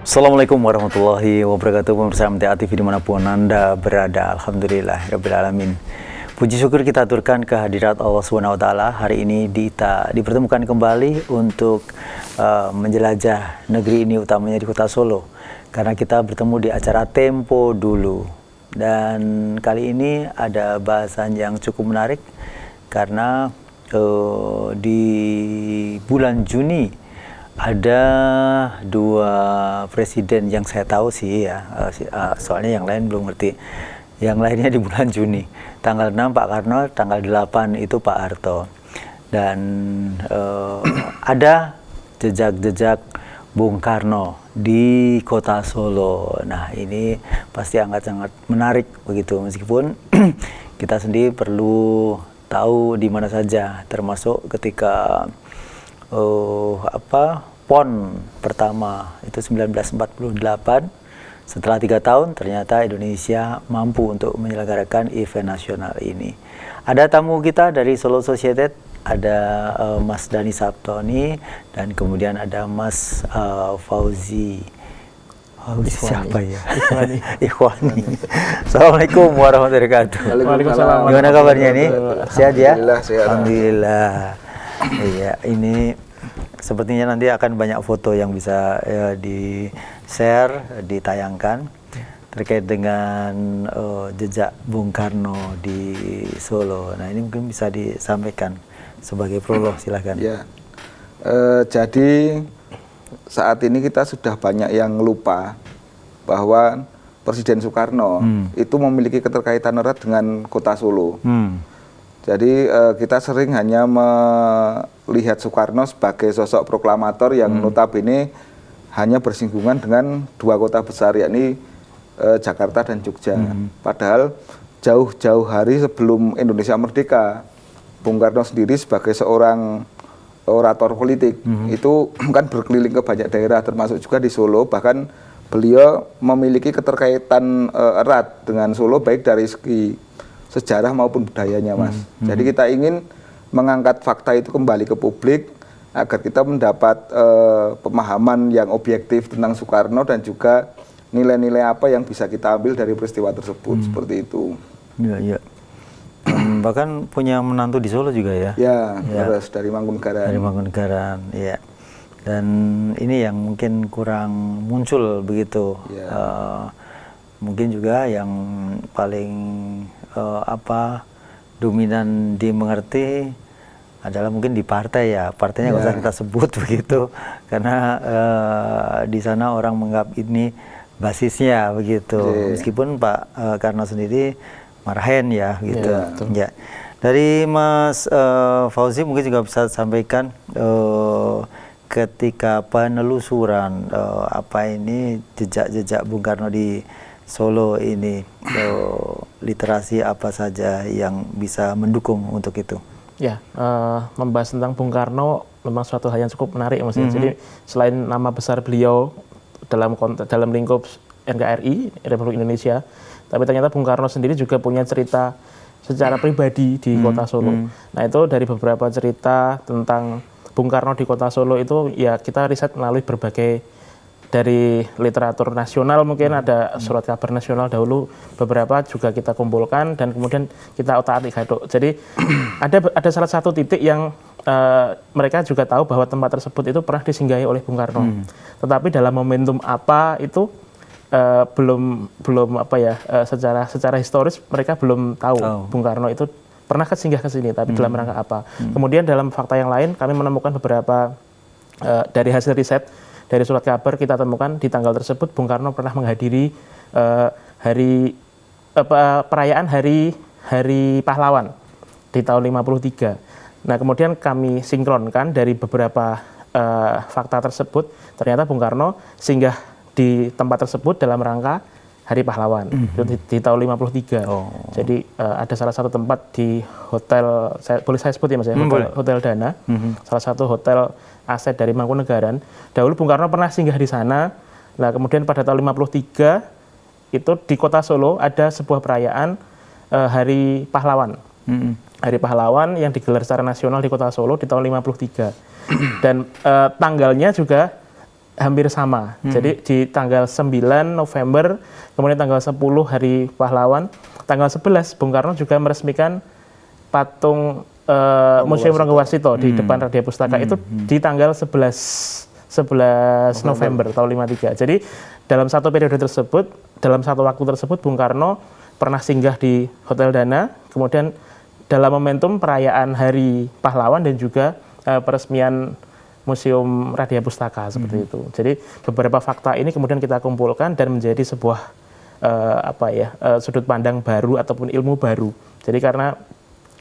Assalamualaikum warahmatullahi wabarakatuh. Pemirsa MTA TV dimanapun Anda berada, Alhamdulillahirabbil alamin. Puji syukur kita aturkan kehadirat Allah Subhanahu wa taala. Hari ini kita dipertemukan kembali untuk menjelajah negeri ini, utamanya di Kota Solo. Karena kita bertemu di acara Tempo Dulu. Dan kali ini ada bahasan yang cukup menarik karena di bulan Juni ada dua presiden yang saya tahu sih ya, soalnya yang lain belum ngerti. Yang lainnya di bulan Juni. Tanggal 6 Pak Karno, tanggal 8 itu Pak Harto. Dan ada jejak-jejak Bung Karno di Kota Solo. Nah, ini pasti sangat menarik begitu, meskipun kita sendiri perlu tahu di mana saja, termasuk ketika PON pertama itu 1948. Setelah 3 tahun ternyata Indonesia mampu untuk menyelenggarakan event nasional ini. Ada tamu kita dari Solo Society, ada Mas Dhani Saptoni, dan kemudian ada Mas Fauzi. Siapa ya? Ikhwani. Assalamualaikum warahmatullahi wabarakatuh. Waalaikumsalam. Gimana kabarnya nih? Sehat ya? Alhamdulillah, sehat. Alhamdulillah. Iya, ini sepertinya nanti akan banyak foto yang bisa di-share, ditayangkan terkait dengan jejak Bung Karno di Solo. Nah, ini mungkin bisa disampaikan sebagai prolog, silakan. Ya, jadi saat ini kita sudah banyak yang lupa bahwa Presiden Soekarno itu memiliki keterkaitan erat dengan Kota Solo. Jadi kita sering hanya melihat Soekarno sebagai sosok proklamator yang notabene hanya bersinggungan dengan dua kota besar, yakni Jakarta dan Jogja. Padahal jauh-jauh hari sebelum Indonesia merdeka, Bung Karno sendiri sebagai seorang orator politik itu kan berkeliling ke banyak daerah, termasuk juga di Solo. Bahkan beliau memiliki keterkaitan erat dengan Solo, baik dari segi sejarah maupun budayanya, Mas. Jadi kita ingin mengangkat fakta itu kembali ke publik agar kita mendapat pemahaman yang objektif tentang Soekarno dan juga nilai-nilai apa yang bisa kita ambil dari peristiwa tersebut, seperti itu. Iya, iya. Bahkan punya menantu di Solo juga ya? Ya, harus dari Mangkunegaran. Dari Mangkunegaran, iya. Dan ini yang mungkin kurang muncul begitu. Ya. Mungkin juga yang paling dominan dimengerti adalah mungkin di partai ya. Partainya nggak usah kita sebut begitu, karena di sana orang menganggap ini basisnya begitu. Meskipun Pak Karno sendiri marahin ya gitu. Ya. Dari Mas Fauzi mungkin juga bisa sampaikan ketika penelusuran ini jejak-jejak Bung Karno di Solo ini, literasi apa saja yang bisa mendukung untuk itu? Ya, membahas tentang Bung Karno memang suatu hal yang cukup menarik, Mas. Jadi selain nama besar beliau dalam lingkup NKRI, Republik Indonesia, tapi ternyata Bung Karno sendiri juga punya cerita secara pribadi di Kota Solo. Nah, itu dari beberapa cerita tentang Bung Karno di Kota Solo itu ya kita riset melalui berbagai, dari literatur nasional, mungkin ada surat kabar nasional dahulu, beberapa juga kita kumpulkan dan kemudian kita otak-atik gadok. Jadi ada salah satu titik yang mereka juga tahu bahwa tempat tersebut itu pernah disinggahi oleh Bung Karno. Tetapi dalam momentum apa itu belum secara historis mereka belum tahu Bung Karno itu pernah singgah ke sini, tapi dalam rangka apa. Kemudian dalam fakta yang lain kami menemukan beberapa dari hasil riset. Dari surat kabar kita temukan di tanggal tersebut Bung Karno pernah menghadiri perayaan Hari Pahlawan di tahun 53. Nah, kemudian kami sinkronkan dari beberapa fakta tersebut, ternyata Bung Karno singgah di tempat tersebut dalam rangka Hari Pahlawan di tahun 53. Jadi ada salah satu tempat di hotel, boleh saya sebut ya Mas ya, Hotel Dana, salah satu hotel aset dari Mangkunegaran. Dahulu Bung Karno pernah singgah di sana. Nah, kemudian pada tahun 53 itu di Kota Solo ada sebuah perayaan Hari Pahlawan. Hari Pahlawan yang digelar secara nasional di Kota Solo di tahun 53. Dan tanggalnya juga hampir sama. Jadi di tanggal 9 November, kemudian tanggal 10 Hari Pahlawan, tanggal 11 Bung Karno juga meresmikan patung Museum Ronggo Warsito di depan Radia Pustaka itu di tanggal 11 November tahun 53. Jadi dalam satu periode tersebut, dalam satu waktu tersebut Bung Karno pernah singgah di Hotel Dana, kemudian dalam momentum perayaan Hari Pahlawan dan juga peresmian Museum Radia Pustaka seperti itu. Jadi beberapa fakta ini kemudian kita kumpulkan dan menjadi sebuah sudut pandang baru ataupun ilmu baru. Jadi karena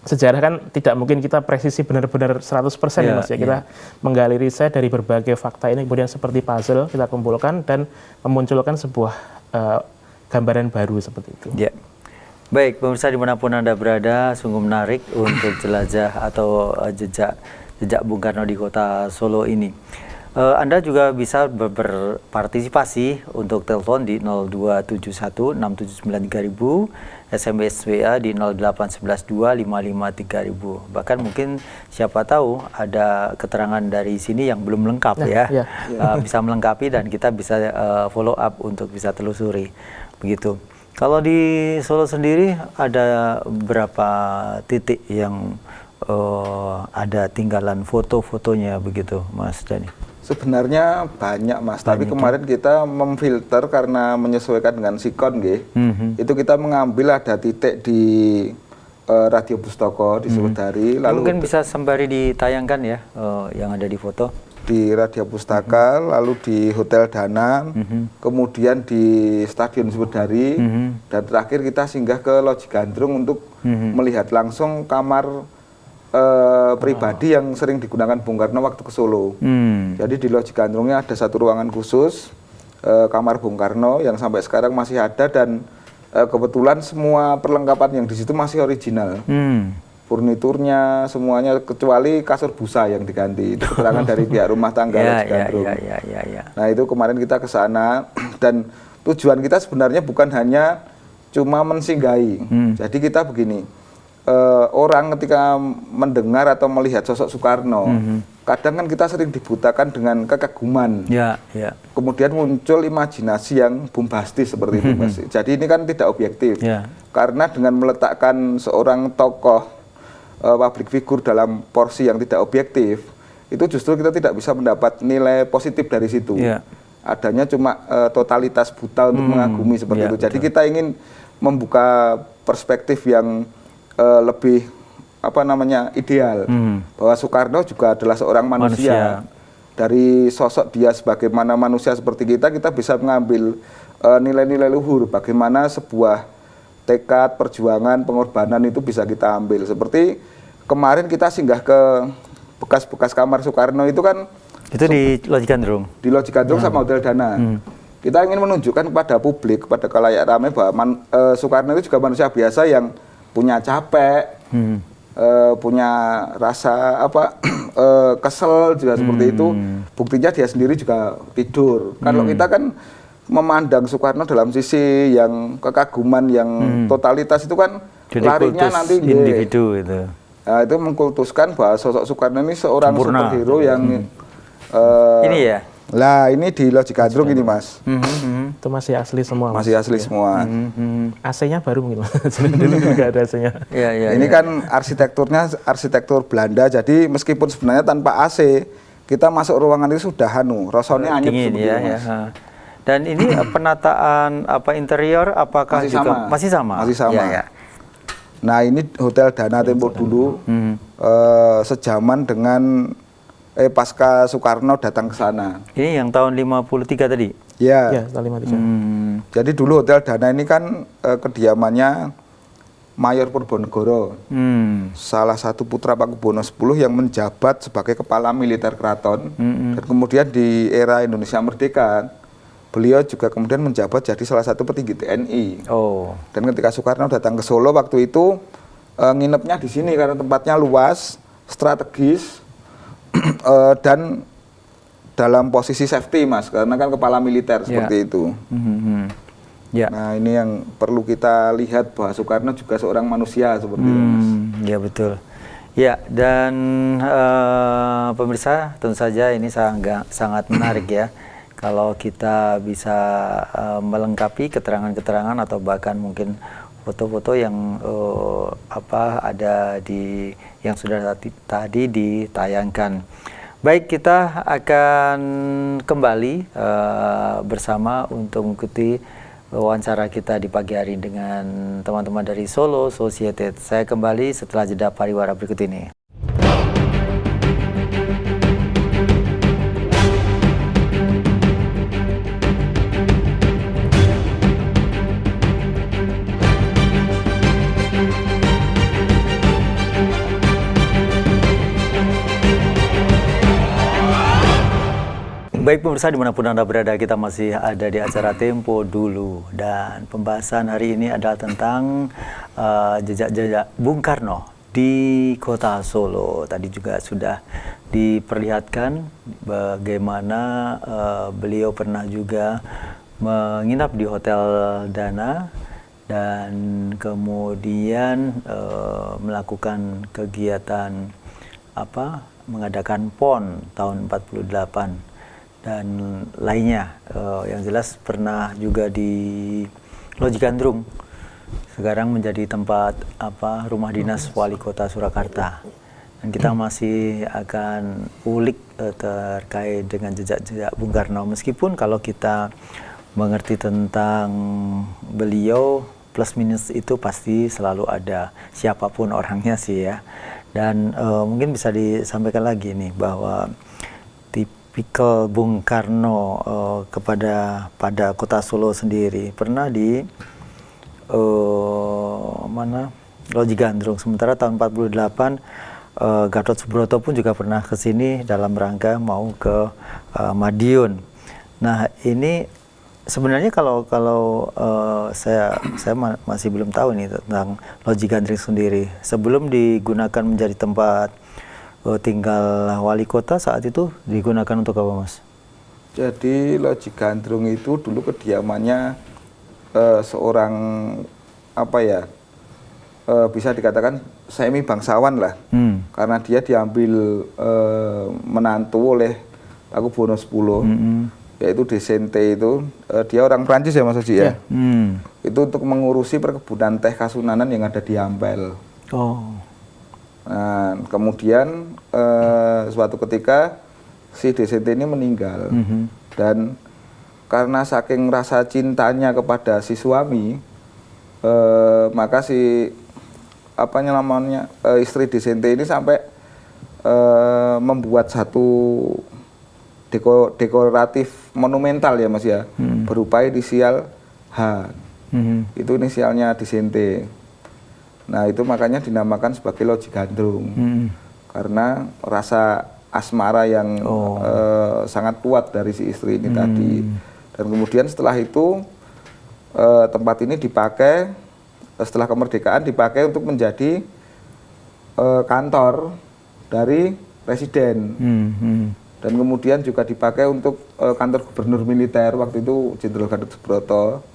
sejarah kan tidak mungkin kita presisi benar-benar 100% ya Mas ya. Kita menggali riset dari berbagai fakta ini kemudian seperti puzzle kita kumpulkan dan memunculkan sebuah gambaran baru seperti itu. Ya. Baik, pemirsa dimanapun Anda berada, sungguh menarik untuk jelajah atau jejak Bung Karno di kota Solo ini. Anda juga bisa berpartisipasi untuk telepon di 02716793.000, SMS WA di 08112553000. Bahkan mungkin siapa tahu ada keterangan dari sini yang belum lengkap bisa melengkapi dan kita bisa follow up untuk bisa telusuri begitu. Kalau di Solo sendiri ada berapa titik yang ada tinggalan foto-fotonya begitu, Mas Dhani? Sebenarnya banyak, Mas. Tapi kemarin kita memfilter karena menyesuaikan dengan sikon, itu kita mengambil ada titik di Radio Pustaka di Sukadari. Lalu mungkin bisa sembari ditayangkan ya yang ada di foto. Di Radio Pustaka, lalu di Hotel Dana, kemudian di Stadion Sukadari, dan terakhir kita singgah ke Loji Gandrung untuk melihat langsung kamar pribadi yang sering digunakan Bung Karno waktu ke Solo. Jadi di Loji Gandrungnya ada satu ruangan khusus, kamar Bung Karno yang sampai sekarang masih ada dan kebetulan semua perlengkapan yang di situ masih original. Furniturnya semuanya kecuali kasur busa yang diganti. Itu keterangan dari pihak rumah tangga Loji Gandrung. Nah itu kemarin kita ke sana dan tujuan kita sebenarnya bukan hanya cuma mensinggahi. Jadi kita begini. Orang ketika mendengar atau melihat sosok Soekarno, kadang kan kita sering dibutakan dengan kekaguman. Kemudian muncul imajinasi yang bombastis seperti itu, Mas. Jadi ini kan tidak objektif. Karena dengan meletakkan seorang tokoh public figure dalam porsi yang tidak objektif, itu justru kita tidak bisa mendapat nilai positif dari situ. Adanya cuma totalitas buta untuk mengagumi seperti itu. Jadi kita ingin membuka perspektif yang lebih ideal bahwa Soekarno juga adalah seorang manusia. Dari sosok dia sebagaimana manusia seperti kita bisa mengambil nilai-nilai luhur bagaimana sebuah tekad, perjuangan, pengorbanan itu bisa kita ambil. Seperti kemarin kita singgah ke bekas-bekas kamar Soekarno itu kan itu di Loji Gandrung. Di Loji Gandrung sama Hotel Dana. Kita ingin menunjukkan kepada publik, kepada khalayak ramai bahwa Soekarno itu juga manusia biasa yang punya capek, punya rasa kesel juga seperti itu. Buktinya dia sendiri juga tidur. Kalau kita kan memandang Soekarno dalam sisi yang kekaguman, yang totalitas itu kan jadi larinya nanti individu itu. Nah, itu mengkultuskan bahwa sosok Soekarno ini seorang superhero yang ini ya. Lah ini di Loji Gandrung ini, Mas. Itu masih asli semua. Masih asli semua. AC-nya baru mungkin, Mas. Dulu nggak ada AC-nya. Ini kan arsitekturnya arsitektur Belanda. Jadi meskipun sebenarnya tanpa AC, kita masuk ruangan itu sudah rasanya anyep seperti itu, Mas. Dan ini penataan interior apakah masih sama? Masih sama. Nah ini Hotel Dana tempo dulu sejaman dengan pasca Soekarno datang ke sana. Ini yang tahun 53 tadi? Ya, tahun 53. Jadi dulu Hotel Dana ini kan kediamannya Mayor Purbanegara, salah satu putra Pakubono X yang menjabat sebagai kepala militer keraton. Dan kemudian di era Indonesia Merdeka, beliau juga kemudian menjabat jadi salah satu petinggi TNI. Dan ketika Soekarno datang ke Solo waktu itu, nginepnya di sini karena tempatnya luas, strategis, dan dalam posisi safety, Mas, karena kan kepala militer seperti itu. Nah ini yang perlu kita lihat bahwa Soekarno juga seorang manusia seperti itu, Mas. Ya betul. Ya, dan pemirsa tentu saja ini sangat menarik ya. kalau kita bisa melengkapi keterangan-keterangan atau bahkan mungkin foto-foto yang ada di yang sudah tadi ditayangkan. Baik, kita akan kembali bersama untuk mengikuti wawancara kita di pagi hari dengan teman-teman dari Solo Society. Saya kembali setelah jeda pariwara berikut ini. Baik pemirsa, dimanapun Anda berada, kita masih ada di acara Tempo Dulu. Dan pembahasan hari ini adalah tentang jejak-jejak Bung Karno di kota Solo. Tadi juga sudah diperlihatkan bagaimana beliau pernah juga menginap di Hotel Dana dan kemudian melakukan kegiatan mengadakan PON tahun 48. Dan lainnya, yang jelas pernah juga di Loji Gandrung, sekarang menjadi tempat rumah dinas wali kota Surakarta. Dan kita masih akan ulik terkait dengan jejak-jejak Bung Karno, meskipun kalau kita mengerti tentang beliau, plus minus itu pasti selalu ada, siapapun orangnya sih ya. Dan mungkin bisa disampaikan lagi nih bahwa tipikal Bung Karno pada kota Solo sendiri pernah di Loji Gandrung. Sementara tahun 48 Gatot Subroto pun juga pernah ke sini dalam rangka mau ke Madiun. Nah, ini sebenarnya kalau saya masih belum tahu nih tentang Loji Gandrung sendiri. Sebelum digunakan menjadi tempat tinggal wali kota, saat itu digunakan untuk apa, Mas? Jadi Loji Gandrung itu dulu kediamannya seorang bisa dikatakan semi bangsawan lah, karena dia diambil menantu oleh Paku Buwono X, yaitu Desente itu, dia orang Prancis ya Mas Oji ya. Itu untuk mengurusi perkebunan teh Kasunanan yang ada di Ampel. Nah, kemudian suatu ketika si Desente ini meninggal, dan karena saking rasa cintanya kepada si suami, maka si istri Desente ini sampai membuat satu dekoratif monumental ya Mas ya, berupa inisial H. Itu inisialnya Desente. Nah, itu makanya dinamakan sebagai Loji Gandrung, karena rasa asmara yang sangat kuat dari si istri ini tadi. Dan kemudian setelah itu tempat ini dipakai, setelah kemerdekaan dipakai untuk menjadi kantor dari presiden. Dan kemudian juga dipakai untuk kantor gubernur militer waktu itu Jenderal Gatot Subroto.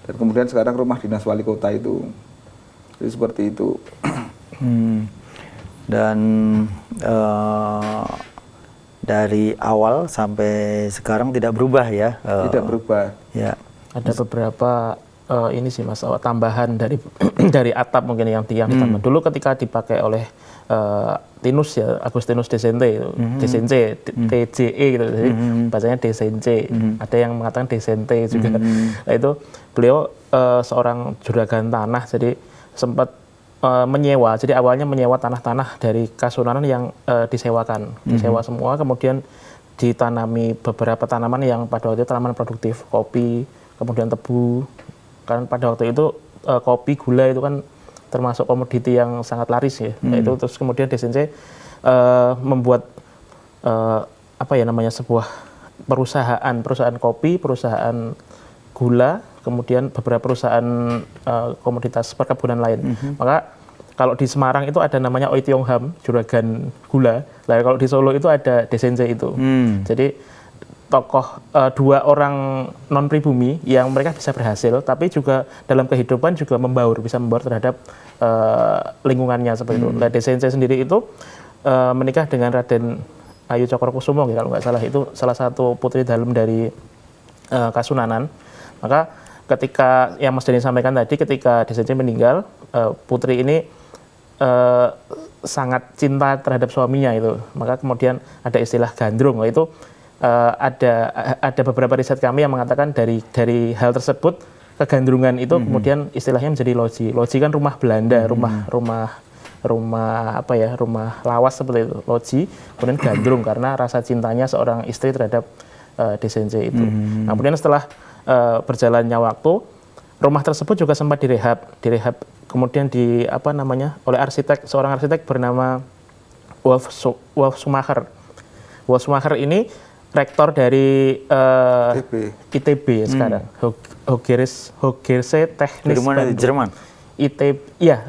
Dan kemudian sekarang rumah dinas wali kota itu. Jadi seperti itu. Dan dari awal sampai sekarang tidak berubah ya? Tidak berubah. Ya. Ada beberapa ini sih Mas, tambahan dari atap mungkin yang tiang ditambah. Dulu ketika dipakai oleh Tinus ya, Agustinus Desente, Desence, TJE gitu, jadi bacanya Desence. Ada yang mengatakan Desente juga. Nah, itu beliau seorang juragan tanah, jadi sempat menyewa. Jadi awalnya menyewa tanah-tanah dari Kasunanan yang disewakan, disewa semua, kemudian ditanami beberapa tanaman yang pada waktu itu tanaman produktif, kopi, kemudian tebu. Kan pada waktu itu kopi, gula itu kan termasuk komoditi yang sangat laris ya. Itu terus kemudian Desence membuat sebuah perusahaan kopi, perusahaan gula, kemudian beberapa perusahaan komoditas perkebunan lain. Maka kalau di Semarang itu ada namanya Oi Tiong Ham, juragan gula. Nah, kalau di Solo itu ada Desence itu. Jadi tokoh dua orang non pribumi yang mereka bisa berhasil, tapi juga dalam kehidupan juga bisa membaur terhadap lingkungannya seperti itu. Nah, Desence sendiri itu menikah dengan Raden Ayu Cokrokusumo, kalau nggak salah, itu salah satu putri dalem dari Kasunanan. Maka ketika yang Mas Denny sampaikan tadi, ketika DCC meninggal, putri ini sangat cinta terhadap suaminya itu. Maka kemudian ada istilah gandrung. Itu ada beberapa riset kami yang mengatakan dari hal tersebut, kegandrungan itu kemudian istilahnya menjadi loji. Loji kan rumah Belanda, rumah lawas seperti itu, loji. Kemudian gandrung karena rasa cintanya seorang istri terhadap DCC itu. Nah, kemudian setelah berjalannya waktu, rumah tersebut juga sempat direhab kemudian oleh seorang arsitek bernama Wolf Schumacher. Wolf Schumacher ini rektor dari ITB sekarang, Hochschule Technisch Bandung. Jerman. ITB, iya,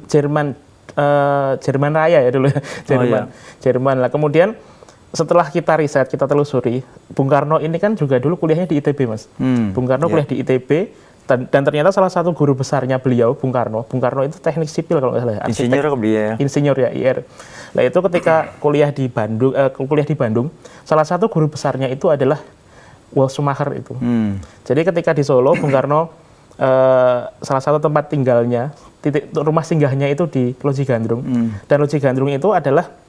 Jerman Raya ya dulu, Jerman lah. Kemudian setelah kita riset, kita telusuri, Bung Karno ini kan juga dulu kuliahnya di ITB, Mas. Bung Karno kuliah di ITB, dan ternyata salah satu guru besarnya beliau, Bung Karno itu teknik sipil kalau nggak salah. Insinyur ke beliau ya? Insinyur ya, IR. Nah itu ketika kuliah di Bandung, salah satu guru besarnya itu adalah Wolf Schumacher itu. Jadi ketika di Solo, Bung Karno salah satu tempat tinggalnya, rumah singgahnya itu di Loji Gandrung. Dan Loji Gandrung itu adalah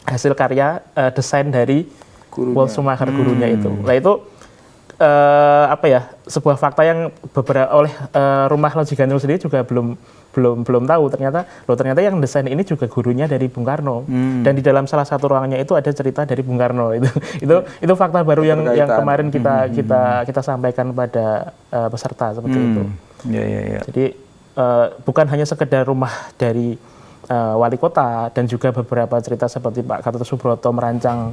hasil karya desain dari Wolf Schumacher gurunya itu. Nah itu sebuah fakta yang oleh rumah Loji Gandrung sendiri juga belum tahu. Ternyata yang desain ini juga gurunya dari Bung Karno. Dan di dalam salah satu ruangannya itu ada cerita dari Bung Karno. Itu fakta baru yang kemarin kita sampaikan pada peserta seperti itu. Jadi bukan hanya sekedar rumah dari wali kota, dan juga beberapa cerita seperti Pak Gatot Subroto merancang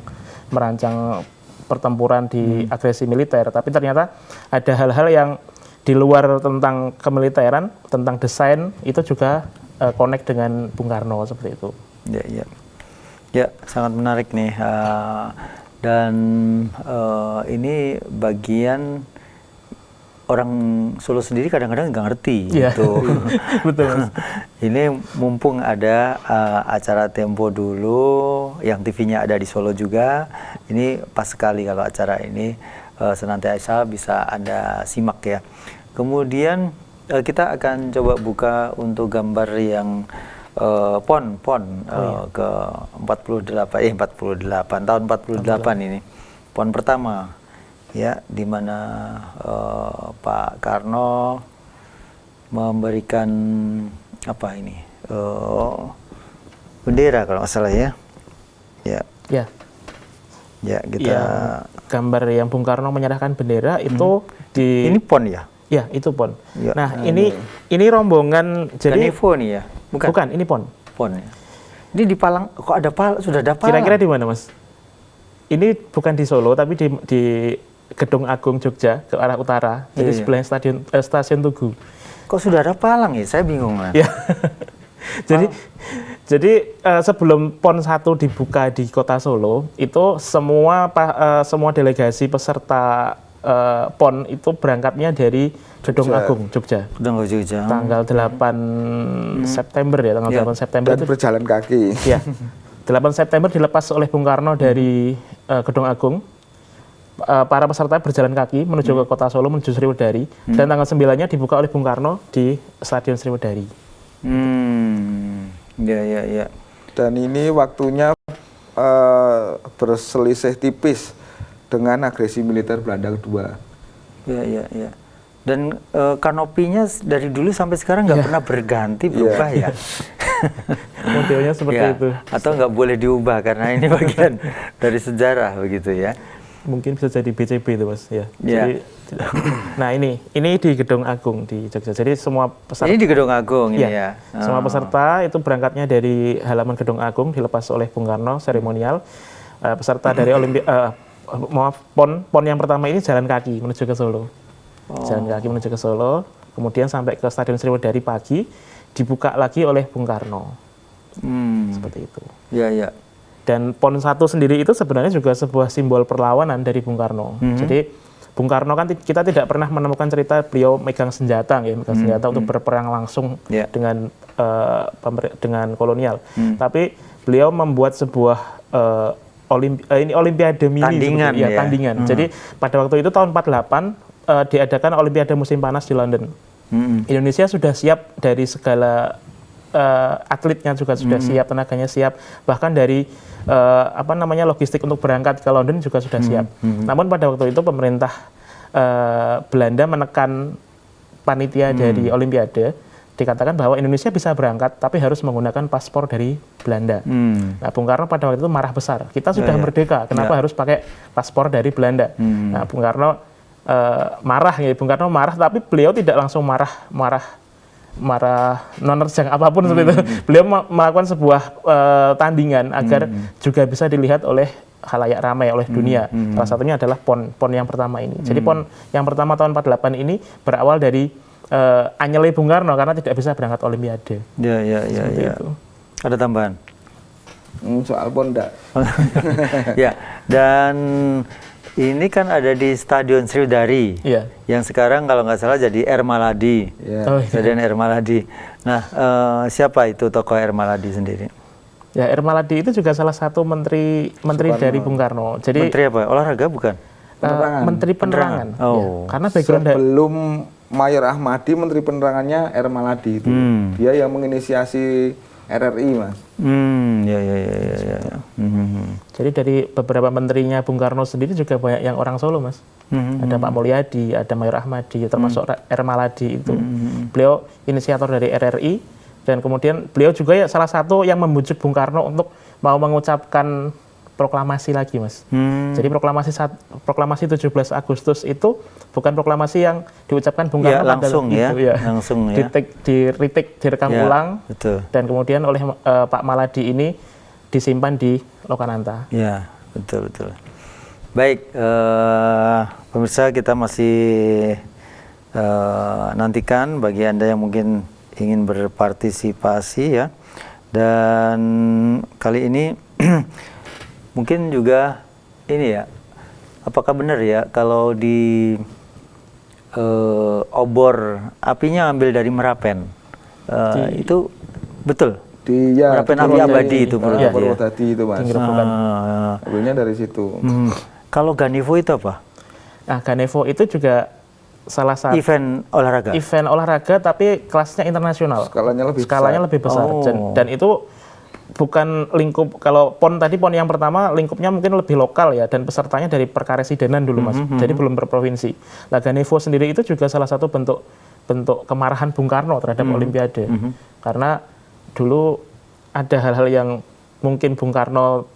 pertempuran di agresi militer, tapi ternyata ada hal-hal yang di luar tentang kemiliteran, tentang desain, itu juga connect dengan Bung Karno seperti itu. Ya, sangat menarik nih. Dan ini bagian orang Solo sendiri kadang-kadang nggak ngerti gitu. Betul, Mas. Ini mumpung ada acara Tempo dulu, yang TV-nya ada di Solo juga. Ini pas sekali kalau acara ini senantiasa bisa Anda simak ya. Kemudian kita akan coba buka untuk gambar yang PON ke 48 tahun 48 ini. PON pertama. Ya, di mana Pak Karno memberikan bendera kalau nggak salah ya. Ya, kita gambar yang Bung Karno menyerahkan bendera itu di ini PON ya? Ya, itu PON. Ya. Nah, ini rombongan, jadi Evo nih ya? Bukan, ini PON. PON ya. Ini di Palang, kok sudah ada Palang? Kira-kira di mana, Mas? Ini bukan di Solo, tapi di Gedung Agung Jogja ke arah utara, jadi sebelahnya stasiun Tugu. Kok sudah ada Palang ya? Saya bingung lah. Ya. Jadi sebelum PON 1 dibuka di Kota Solo, itu semua delegasi peserta PON itu berangkatnya dari Gedung Agung Jogja. Gedung Agung Jogja. Tanggal 8 September ya, tanggal 8 September dan itu berjalan kaki. Ya. 8 September dilepas oleh Bung Karno dari Gedung Agung. Para peserta berjalan kaki menuju ke Kota Solo, menuju Sriwedari, dan tanggal 9-nya dibuka oleh Bung Karno di Stadion Sriwedari. Ya. Dan ini waktunya berselisih tipis dengan agresi militer Belanda kedua. Ya. Dan kanopinya dari dulu sampai sekarang nggak pernah berganti, berubah ya. Modelnya seperti itu. Atau nggak boleh diubah karena ini bagian dari sejarah begitu ya. Mungkin bisa jadi BCB itu, Mas ya. Jadi, nah ini di Gedung Agung di Jogja. Jadi semua peserta ini di Gedung Agung ini ya. Semua peserta itu berangkatnya dari halaman Gedung Agung, dilepas oleh Bung Karno seremonial. Peserta dari PON yang pertama ini jalan kaki menuju ke Solo. Jalan kaki menuju ke Solo, kemudian sampai ke Stadion Sriwedari pagi, dibuka lagi oleh Bung Karno. Seperti itu. Ya. Dan PON 1 sendiri itu sebenarnya juga sebuah simbol perlawanan dari Bung Karno. Jadi Bung Karno kan kita tidak pernah menemukan cerita beliau megang senjata untuk berperang langsung dengan kolonial. Tapi beliau membuat sebuah ini Olimpiade mini tandingan ya, tandingan. Jadi pada waktu itu tahun 48 diadakan Olimpiade musim panas di London. Indonesia sudah siap dari segala atletnya juga sudah siap, tenaganya siap, bahkan dari logistik untuk berangkat ke London juga sudah siap. Namun pada waktu itu pemerintah Belanda menekan panitia dari Olimpiade, dikatakan bahwa Indonesia bisa berangkat tapi harus menggunakan paspor dari Belanda. Nah, Bung Karno pada waktu itu marah besar. Kita sudah merdeka, kenapa harus pakai paspor dari Belanda? Nah, Bung Karno marah, ya. Bung Karno marah, tapi beliau tidak langsung marah non-nerjang apapun seperti itu. Beliau melakukan sebuah tandingan agar juga bisa dilihat oleh khalayak ramai, oleh dunia. Salah satunya adalah PON yang pertama ini. Jadi PON yang pertama tahun 48 ini berawal dari anyele Bung Karno karena tidak bisa berangkat Olimpiade. Ya. Itu. Ada tambahan? Soal PON enggak. Ya, dan ini kan ada di Stadion Sriwedari, yang sekarang kalau nggak salah jadi Air Maladi, Stadion Air Maladi. Nah, siapa itu tokoh Air Maladi sendiri? Ya, Air Maladi itu juga salah satu menteri dari Bung Karno. Jadi menteri apa? Olahraga bukan? Menteri Penerangan. Oh. Ya, karena background sebelum Mayor Ahmadi, Menteri Penerangannya Air Maladi itu. Dia yang menginisiasi RRI, Mas. Ya. Jadi dari beberapa menterinya Bung Karno sendiri juga banyak yang orang Solo, Mas. Ada Pak Mulyadi, ada Mayor Ahmadi, termasuk Air Maladi itu. Beliau inisiator dari RRI, dan kemudian beliau juga ya salah satu yang membujuk Bung Karno untuk mau mengucapkan proklamasi lagi, Mas. Jadi proklamasi 17 Agustus itu bukan proklamasi yang diucapkan Bung Karno langsung langsung ya. Direkam ulang, betul. Dan kemudian oleh Pak Maladi ini disimpan di Lokananta. Ya, betul. Baik, pemirsa, kita masih nantikan bagi Anda yang mungkin ingin berpartisipasi ya. Dan kali ini mungkin juga ini ya, apakah benar ya kalau di obor apinya ambil dari Merapen? Itu betul? Merapen api abadi itu Purwodadi itu, Mas. Ambilnya dari situ. Kalau Ganevo itu apa? Nah, Ganevo itu juga salah satu event olahraga tapi kelasnya internasional. Skalanya lebih besar. Dan itu bukan lingkup, kalau PON yang pertama lingkupnya mungkin lebih lokal ya, dan pesertanya dari Perkaresidenan dulu, Mas. Jadi belum berprovinsi. Nah, Ganevo sendiri itu juga salah satu bentuk kemarahan Bung Karno terhadap Olimpiade. Karena dulu ada hal-hal yang mungkin Bung Karno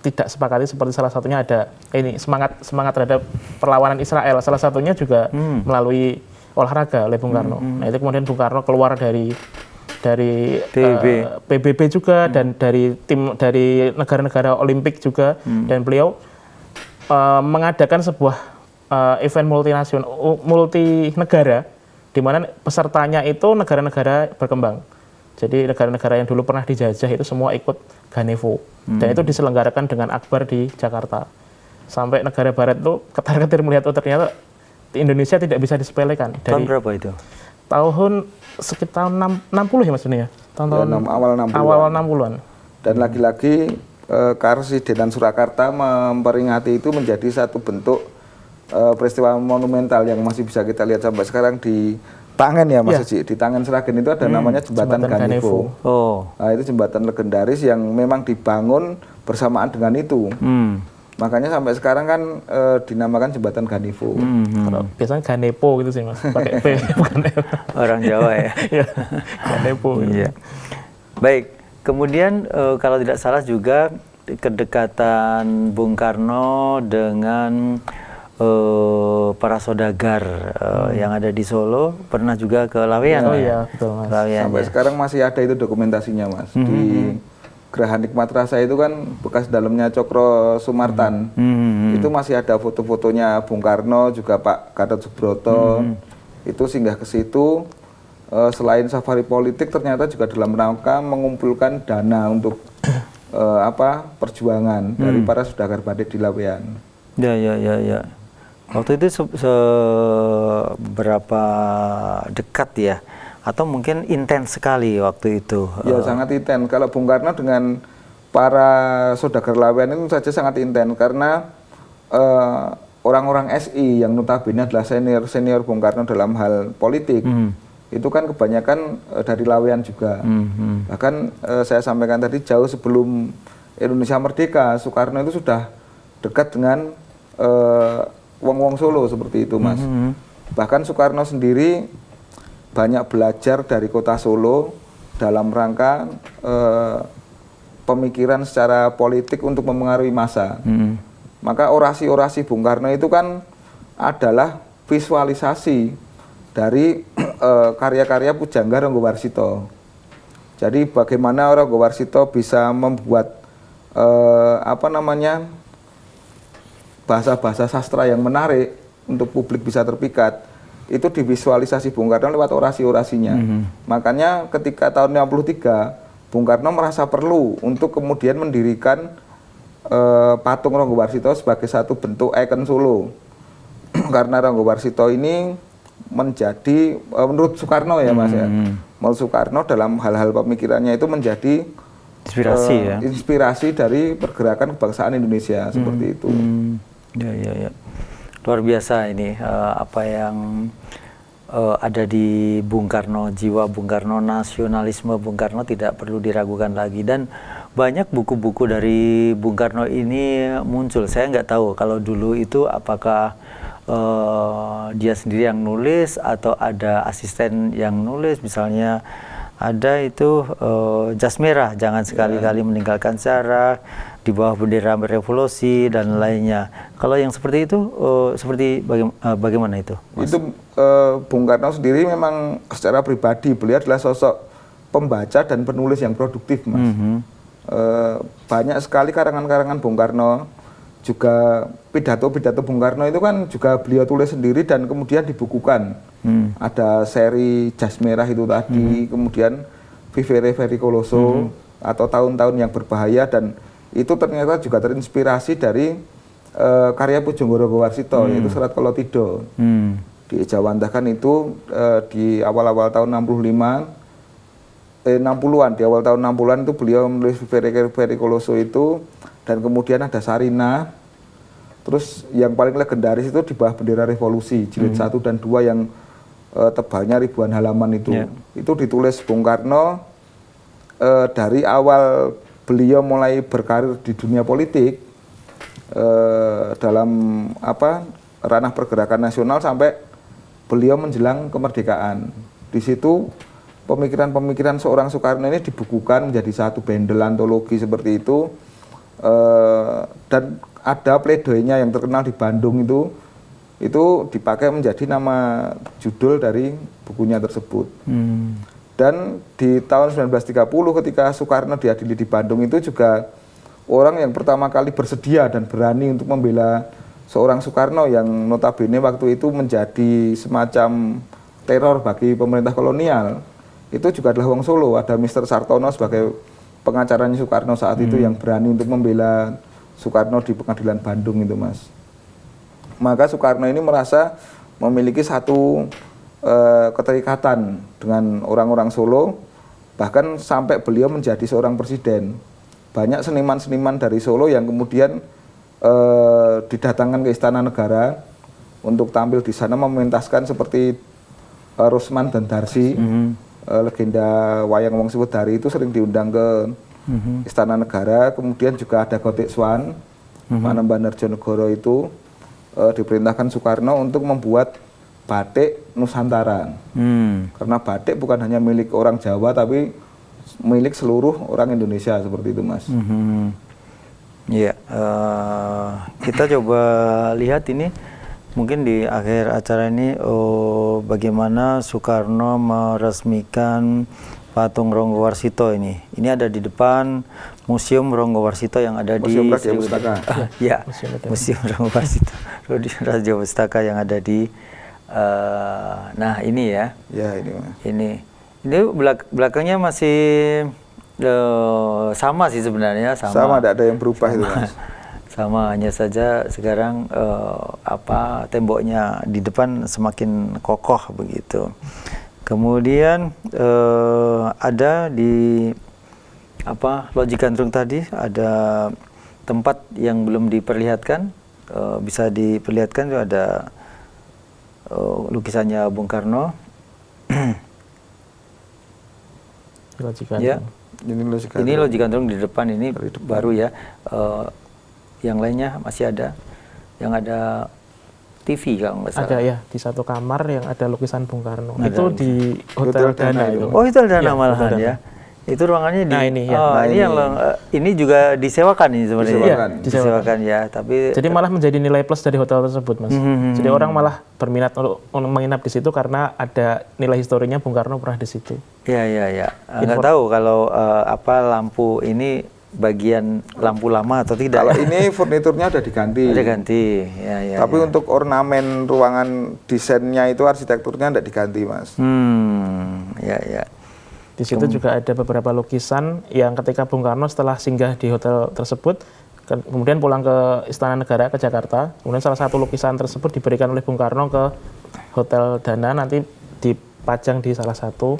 tidak sepakati, seperti salah satunya ada ini semangat terhadap perlawanan Israel. Salah satunya juga melalui olahraga oleh Bung Karno. Nah, itu kemudian Bung Karno keluar dari PBB juga, dan dari negara-negara Olimpik juga, dan beliau mengadakan sebuah event multinegara di mana pesertanya itu negara-negara berkembang. Jadi negara-negara yang dulu pernah dijajah itu semua ikut Ganevo, dan itu diselenggarakan dengan akbar di Jakarta. Sampai negara barat itu ketar-ketir melihat ternyata Indonesia tidak bisa disepelekan. Tahun berapa itu? Tahun sekitar 60 ya, Mas Doni ya? Tahun awal 60-an. Dan lagi-lagi Karesidenan Surakarta memperingati itu menjadi satu bentuk peristiwa monumental yang masih bisa kita lihat sampai sekarang di Tangen ya, Mas Haji. Di Tangen Sragen itu ada namanya Jembatan Ganevo. Nah, itu jembatan legendaris yang memang dibangun bersamaan dengan itu. Makanya sampai sekarang kan dinamakan Jembatan Ganevo. Kalau biasanya Ganepo gitu sih, Mas. Pakai P, bukan F. Orang Jawa ya. Ganepo. Iya. Baik, kemudian kalau tidak salah juga kedekatan Bung Karno dengan para saudagar yang ada di Solo, pernah juga ke Laweyan. Iya, betul, Mas. Laweyan, sampai sekarang masih ada itu dokumentasinya, Mas. Di Geraha Nikmat Rasa itu kan bekas dalamnya Cokro Sumartan. Itu masih ada foto-fotonya Bung Karno, juga Pak Gatot Subroto. Itu singgah ke situ. Selain safari politik, ternyata juga dalam rangka mengumpulkan dana untuk perjuangan dari para saudagar batik di Laweyan. Ya. Waktu itu seberapa dekat ya? Atau mungkin intens sekali waktu itu? Ya, sangat intens. Kalau Bung Karno dengan para saudagar lawean itu saja sangat intens karena orang-orang SI yang notabene adalah senior Bung Karno dalam hal politik itu kan kebanyakan dari lawean juga. Bahkan saya sampaikan tadi jauh sebelum Indonesia merdeka, Soekarno itu sudah dekat dengan wong-wong Solo seperti itu, Mas. Bahkan Soekarno sendiri banyak belajar dari kota Solo dalam rangka pemikiran secara politik untuk mempengaruhi massa. Maka orasi-orasi Bung Karno itu kan adalah visualisasi dari karya-karya pujangga Ronggo Warsito. Jadi bagaimana Ronggo Warsito bisa membuat bahasa-bahasa sastra yang menarik untuk publik bisa terpikat, itu divisualisasi Bung Karno lewat orasi-orasinya. Makanya ketika tahun 63 Bung Karno merasa perlu untuk kemudian mendirikan patung Ronggo Warsito sebagai satu bentuk ikon Solo. Karena Ronggo Warsito ini menjadi menurut Soekarno ya Mas ya, menurut Soekarno dalam hal-hal pemikirannya itu menjadi inspirasi dari pergerakan kebangsaan Indonesia seperti itu. Ya. Luar biasa ini apa yang ada di Bung Karno, jiwa Bung Karno, nasionalisme Bung Karno tidak perlu diragukan lagi, dan banyak buku-buku dari Bung Karno ini muncul. Saya nggak tahu kalau dulu itu apakah dia sendiri yang nulis atau ada asisten yang nulis, misalnya ada itu jas merah, jangan sekali-kali meninggalkan sejarah, di bawah bendera revolusi dan lainnya. Kalau yang seperti itu, seperti bagaimana itu, Mas? Itu Bung Karno sendiri memang secara pribadi beliau adalah sosok pembaca dan penulis yang produktif, Mas. Banyak sekali karangan-karangan Bung Karno, juga pidato-pidato Bung Karno itu kan juga beliau tulis sendiri dan kemudian dibukukan. Ada seri jas merah itu tadi, kemudian Vivere Pericoloso atau tahun-tahun yang berbahaya, dan itu ternyata juga terinspirasi dari karya Pujangga Ronggo Warsito, yaitu Serat Kolotido. Diejawantahkan itu di awal-awal tahun 60-an, di awal tahun 60-an itu beliau menulis Vivere Pericoloso itu, dan kemudian ada Sarina. Terus yang paling legendaris itu di bawah bendera revolusi, jilid 1 dan 2 yang tebalnya ribuan halaman itu. Itu ditulis Bung Karno dari awal beliau mulai berkarir di dunia politik dalam ranah pergerakan nasional sampai beliau menjelang kemerdekaan. Di situ pemikiran-pemikiran seorang Soekarno ini dibukukan menjadi satu bendel antologi seperti itu, dan ada pledoinya yang terkenal di Bandung itu dipakai menjadi nama judul dari bukunya tersebut. Dan di tahun 1930 ketika Soekarno diadili di Bandung itu juga orang yang pertama kali bersedia dan berani untuk membela seorang Soekarno yang notabene waktu itu menjadi semacam teror bagi pemerintah kolonial, itu juga adalah wong Solo. Ada Mr. Sartono sebagai pengacaranya Soekarno saat itu yang berani untuk membela Soekarno di pengadilan Bandung itu, Mas. Maka Soekarno ini merasa memiliki satu keterikatan dengan orang-orang Solo, bahkan sampai beliau menjadi seorang presiden. Banyak seniman-seniman dari Solo yang kemudian didatangkan ke Istana Negara untuk tampil di sana mementaskan, seperti Rusman dan Darsi, legenda wayang Wong Sewedari itu sering diundang ke Istana Negara. Kemudian juga ada Gotik Swan, Panembahan Harjonegoro itu diperintahkan Soekarno untuk membuat batik Nusantara. Karena batik bukan hanya milik orang Jawa tapi milik seluruh orang Indonesia seperti itu, Mas. Iya, kita coba lihat ini mungkin di akhir acara ini bagaimana Soekarno meresmikan patung Ronggo Warsito ini. Ini ada di depan Museum Ronggo Warsito yang ada Museum di Raja Pustaka. Ya, Museum Ronggo Warsito Raja Pustaka yang ada di nah ini ya. Ya, ini, Mas. Ini belakangnya masih sama sih sebenarnya, sama tidak ada yang berubah itu, Mas. Sama, hanya saja sekarang temboknya di depan semakin kokoh begitu. Kemudian ada di loji gandrung tadi ada tempat yang belum diperlihatkan, bisa diperlihatkan itu ada lukisannya Bung Karno. Loji gandrung. Ya, ini loji gandrung di depan ini baru ya. Yang lainnya masih ada, yang ada TV kalau nggak salah. Ada ya, di satu kamar yang ada lukisan Bung Karno. Ada Itu di Hotel Dana itu. Oh, Hotel Dana Ya, malahan Hotel Dana. ya. Itu ruangannya di. Nah, ini ya. Oh, Nah, ini yang ini juga disewakan ini sebenarnya. Disewakan. Ya, disewakan ya, tapi Jadi malah menjadi nilai plus dari hotel tersebut, Mas. Jadi orang malah berminat untuk menginap di situ karena ada nilai historinya Bung Karno pernah di situ. ya. Nggak tahu kalau lampu ini bagian lampu lama atau tidak. Kalau ini furniturnya udah diganti. Ada ganti. Ya. Tapi untuk ornamen ruangan desainnya itu arsitekturnya tidak diganti, Mas. Ya. Di situ juga ada beberapa lukisan yang ketika Bung Karno setelah singgah di hotel tersebut, kemudian pulang ke Istana Negara ke Jakarta, kemudian salah satu lukisan tersebut diberikan oleh Bung Karno ke Hotel Dana, nanti dipajang di salah satu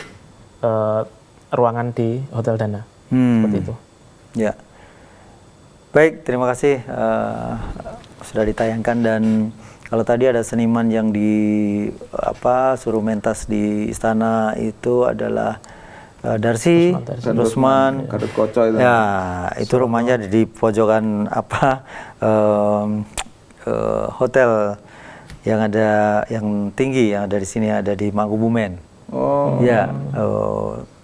ruangan di Hotel Dana. Seperti itu. Ya. Baik, terima kasih sudah ditayangkan. Dan kalau tadi ada seniman yang suruh mentas di istana itu adalah Darsi, Rusman, Gatot Koco itu. Ya, itu rumahnya di pojokan hotel yang tinggi yang ada di sini, ada di Mangkubumen. Oh. Ya,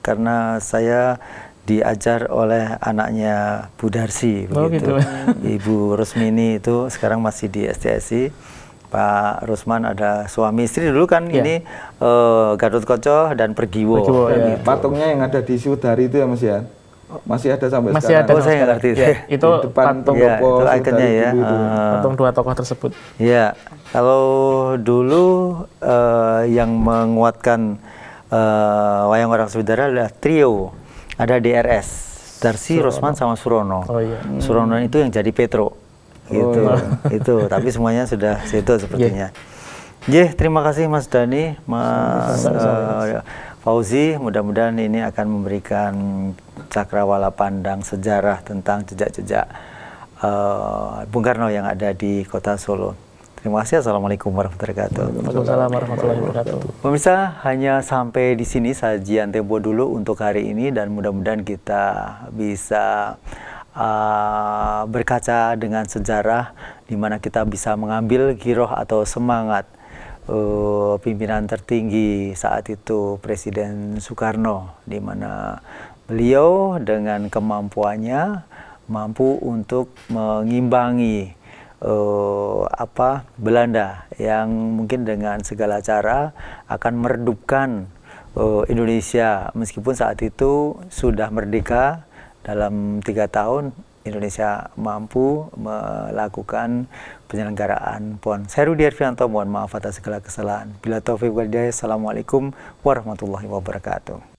karena saya diajar oleh anaknya Bu Darsi begitu. Gitu. Ibu Rusmini itu sekarang masih di STSI. Pak Rusman ada suami istri dulu kan. Ini Gatot Koco dan Pergiwo. Ya. Gitu. Patungnya yang ada di Sudari itu ya, Mas ya? Masih ada sampai Masih sekarang. ada. Oh, saya nggak ngerti. Ya, itu Di depan patung, Ya, Tokoh itu ikonnya Sudari ya. dulu itu. patung dua tokoh tersebut. Ya, kalau dulu yang menguatkan wayang orang Sudara adalah trio. Ada DRS, Darsi, Rusman sama Surono. Oh iya. Surono itu yang jadi Petro. Gitu. Itu, tapi semuanya sudah situ sepertinya. Terima kasih Mas Dhani, Mas Fauzi. Mudah-mudahan ini akan memberikan cakrawala pandang sejarah tentang jejak-jejak Bung Karno yang ada di Kota Solo. Terima kasih. Assalamualaikum warahmatullahi wabarakatuh. Waalaikumsalam warahmatullahi wabarakatuh. Pemirsa, hanya sampai di sini sajian Tempo dulu untuk hari ini, dan mudah-mudahan kita bisa berkaca dengan sejarah, di mana kita bisa mengambil giroh atau semangat pimpinan tertinggi saat itu Presiden Soekarno, di mana beliau dengan kemampuannya mampu untuk mengimbangi Belanda yang mungkin dengan segala cara akan meredupkan Indonesia, meskipun saat itu sudah merdeka. Dalam 3 tahun Indonesia mampu melakukan penyelenggaraan PON. Saya Rudi Arfianto, mohon maaf atas segala kesalahan. Bila taufiq wal hidayah. Assalamualaikum warahmatullahi wabarakatuh.